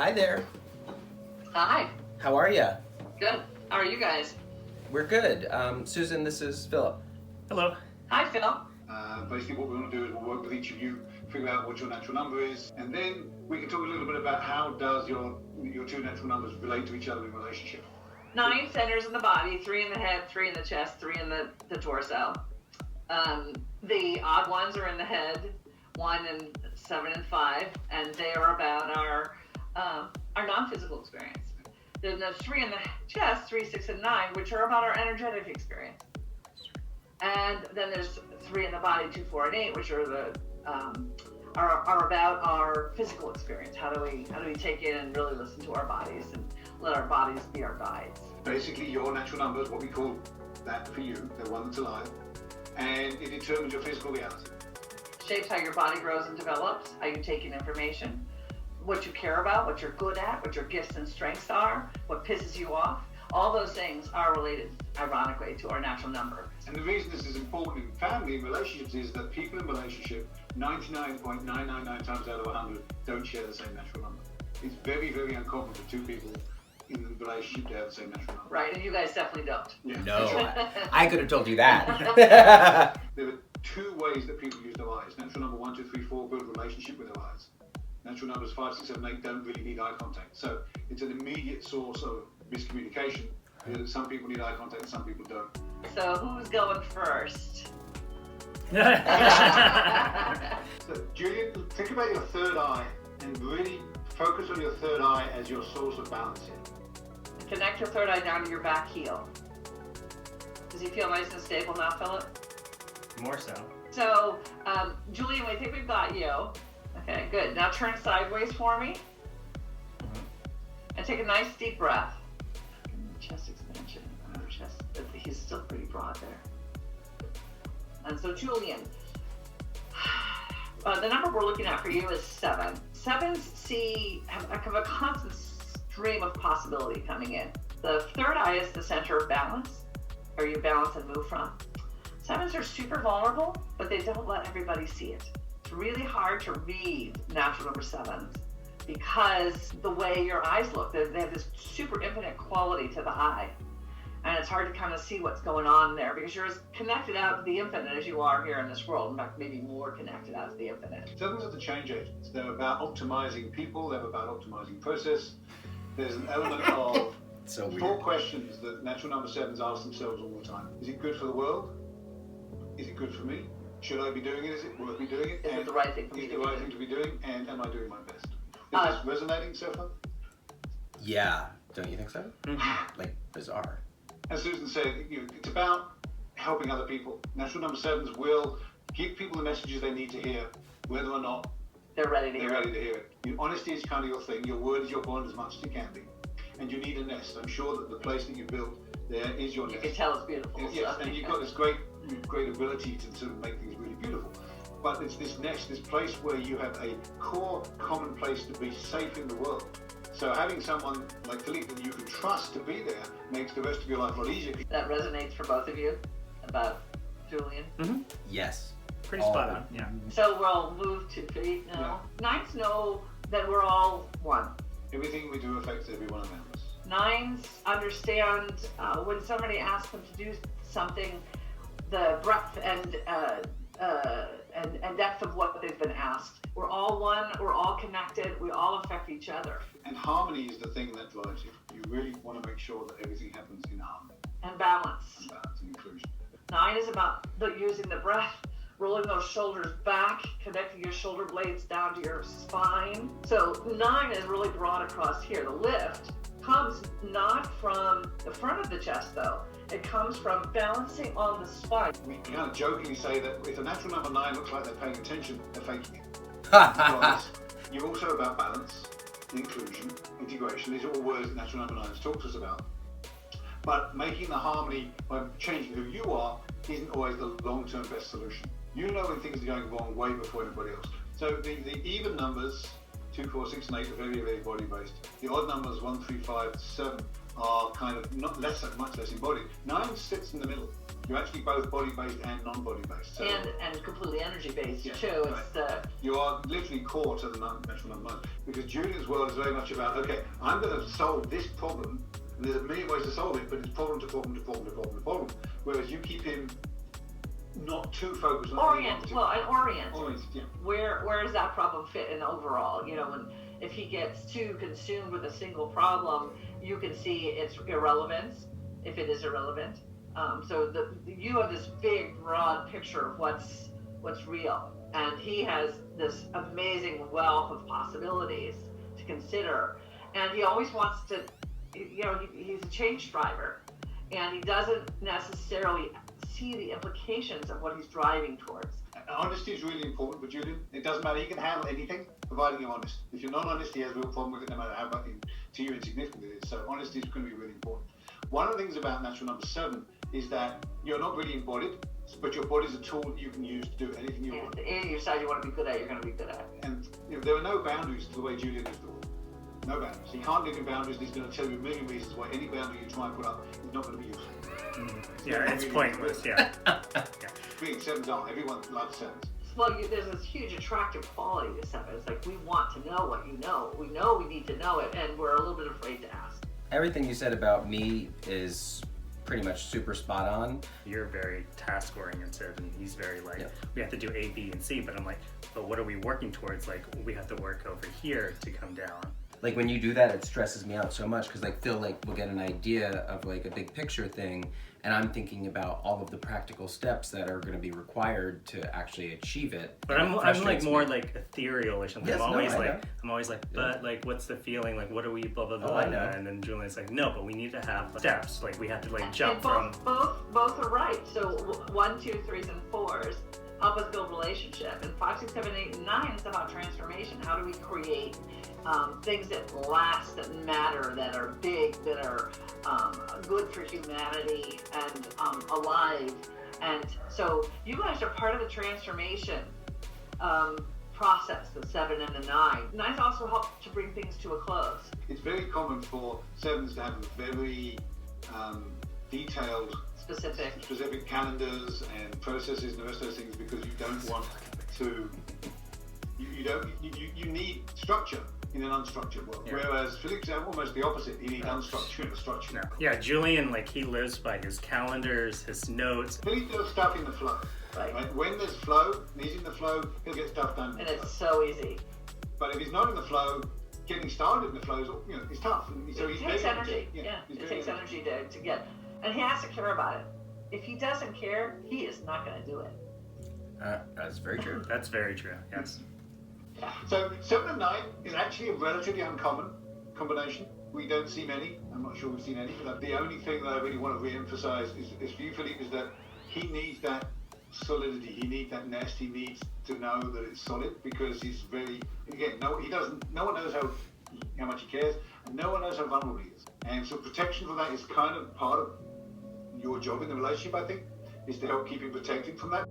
Hi there. Hi. How are you? Good. How are you guys? We're good. Susan, this is Philip. Hello. Hi, Phil. Basically what we want to do is we'll work with each of you, figure out what your natural number is, and then we can talk a little bit about how does your two natural numbers relate to each other in relationship. 9 centers in the body, 3 in the head, 3 in the chest, 3 in the torso. The odd ones are in the head, 1 and 7 and 5, and they are about our non-physical experience. Then there's 3 in the chest, 3, 6, and 9, which are about our energetic experience. And then there's 3 in the body, 2, 4, and 8, which are the are about our physical experience. How do we take in and really listen to our bodies and let our bodies be our guides? Basically, your natural number is what we call that for you, the one that's alive, and it determines your physical reality. Shapes how your body grows and develops, how you take in information, what you care about, what you're good at, what your gifts and strengths are, what pisses you off. All those things are related, ironically, to our natural number. And the reason this is important in family and relationships is that people in relationship, 99.999 times out of 100, don't share the same natural number. It's very, very uncommon for two people in a relationship to have the same natural number. Right, and you guys definitely don't. Yeah. No, I could have told you that. There are two ways that people use their eyes. Natural number 1, 2, 3, 4 build relationship with their eyes. Natural numbers 5, 6, 7, 8 don't really need eye contact. So it's an immediate source of miscommunication. Some people need eye contact and some people don't. So who's going first? So Julian, think about your third eye and really focus on your third eye as your source of balance here. Connect your third eye down to your back heel. Does he feel nice and stable now, Philip? More so. So, Julian, we think we've got you. Okay, good. Now turn sideways for me. And take a nice deep breath. Chest expansion. Chest. He's still pretty broad there. And so, Julian, the number we're looking at for you is 7. 7s have a constant stream of possibility coming in. The third eye is the center of balance, where you balance and move from. 7s are super vulnerable, but they don't let everybody see it. It's really hard to read natural number 7s because the way your eyes look, they have this super infinite quality to the eye. And it's hard to kind of see what's going on there because you're as connected out to the infinite as you are here in this world. In fact, maybe more connected out to the infinite. Sevens are the change agents. They're about optimizing people. They're about optimizing process. There's an element of So weird. 4 questions that natural number 7s ask themselves all the time. Is it good for the world? Is it good for me? Should I be doing it? Is it worth me doing it? Is it the right thing for me Is to it be the right doing? thing to be doing? And am I doing my best? Is this resonating so far? Yeah, don't you think so? Like, bizarre. As Susan said, it's about helping other people. Natural number 7s will give people the messages they need to hear, whether or not They're ready to they're hear ready to hear it. Honesty is kind of your thing. Your word is your bond as much as it can be. And you need a nest. I'm sure that the place that you built there is your You nest. can tell it's beautiful. Yes, so. and you've got this great ability to sort of make things really beautiful. But it's this nest, this place where you have a core common place to be safe in the world. So having someone like Philippe that you can trust to be there makes the rest of your life a lot easier. That resonates for both of you about Julian. Yes. Pretty All spot of on, yeah. So we'll move to Philippe now. 9s know that we're all one. Everything we do affects every one around us. 9s understand when somebody asks them to do something, the breadth and depth of what they've been asked. We're all one, we're all connected, we all affect each other. And harmony is the thing that drives you. You really want to make sure that everything happens in harmony And balance. and balance and inclusion. 9 is about using the breath, rolling those shoulders back, connecting your shoulder blades down to your spine. So 9 is really broad across here. The lift comes not from the front of the chest though. It comes from balancing on the spine. We kind of jokingly say that if a natural number 9 looks like they're paying attention, they're faking it. Because you're also about balance, inclusion, integration. These are all words that natural number 9s talk to us about. But making the harmony by changing who you are isn't always the long-term best solution. You know when things are going wrong way before anybody else. So the even numbers, 2, 4, 6, and 8 are very, very body-based. The odd numbers, 1, 3, 5, 7 are kind of much less embodied. 9 sits in the middle. You're actually both body-based and non-body based. So, and completely energy-based Yeah, too. right. It's you are literally core to the natural number 9. Because Julian's world is very much about, okay, I'm going to solve this problem, and there's a million ways to solve it, but it's problem to problem to problem to problem to problem. Whereas you keep him not too focused on oriented. yeah. Where does that problem fit in overall? You know, if he gets too consumed with a single problem, you can see its irrelevance, if it is irrelevant. So you have this big, broad picture of what's real, and he has this amazing wealth of possibilities to consider, and he always wants to, you know, he's a change driver, and he doesn't necessarily see the implications of what he's driving towards. Honesty is really important for Julian. It doesn't matter, he can handle anything, providing you're honest. If you're not honest, he has a real problem with it, no matter how to you insignificant it is. So honesty is going to be really important. One of the things about natural number 7 is that you're not really embodied, but your body's a tool that you can use to do anything you want. Any you decide you want to be good at, you're going to be good at. And there are no boundaries to the way Julian is the world. No boundaries. He can't live in boundaries, and he's going to tell you a million reasons why any boundary you try and put up is not going to be useful. Yeah, it's pointless, yeah. Being 7s aren't. Everyone loves 7s. Well, there's this huge attractive quality to 7. It's like we want to know what you know. We know we need to know it, and we're a little bit afraid to ask. Everything you said about me is pretty much super spot on. You're very task oriented, and he's very like, we have to do A, B, and C, but I'm like, but what are we working towards? Like, we have to work over here to come down. Like when you do that, it stresses me out so much because like Phil will get an idea of like a big picture thing, and I'm thinking about all of the practical steps that are going to be required to actually achieve it. But I'm like more like ethereal or something. Yes, I'm always know. but like, what's the feeling? Like, what are we? Blah blah blah. I know. And then Julian's like, no, but we need to have steps. Like, we have to like jump and from. both are right. So 1, 2, 3s, and 4s help us build relationship, and 5, 6, 7, 8, and 9 is about transformation. How do we create things that last, that matter, that are big, that are good for humanity and alive? And so you guys are part of the transformation process, the 7 and the 9. 9s also help to bring things to a close. It's very common for 7s to have very detailed, specific calendars and processes and the rest of those things, because you don't want to. You need structure in an unstructured world. Yeah. Whereas Philippe's almost the opposite. He needs unstructured and structured. No. Yeah, Julian, like, he lives by his calendars, his notes. Philippe does stuff in the flow. Right? When there's flow, and he's in the flow, he'll get stuff done. And it's so easy. But if he's not in the flow, getting started in the flow is, it's tough. And so it takes energy. It takes energy to get, and he has to care about it. If he doesn't care, he is not going to do it. That's very true. That's very true. Yes. So 7 and 9 is actually a relatively uncommon combination. We don't see many. I'm not sure we've seen any. But the only thing that I really want to re-emphasize is for you, Philippe, is that he needs that solidity. He needs that nest. He needs to know that it's solid, because he's very, again, no one knows how much he cares, and no one knows how vulnerable he is. And so protection for that is kind of part of your job in the relationship, I think, is to help keep him protected from that.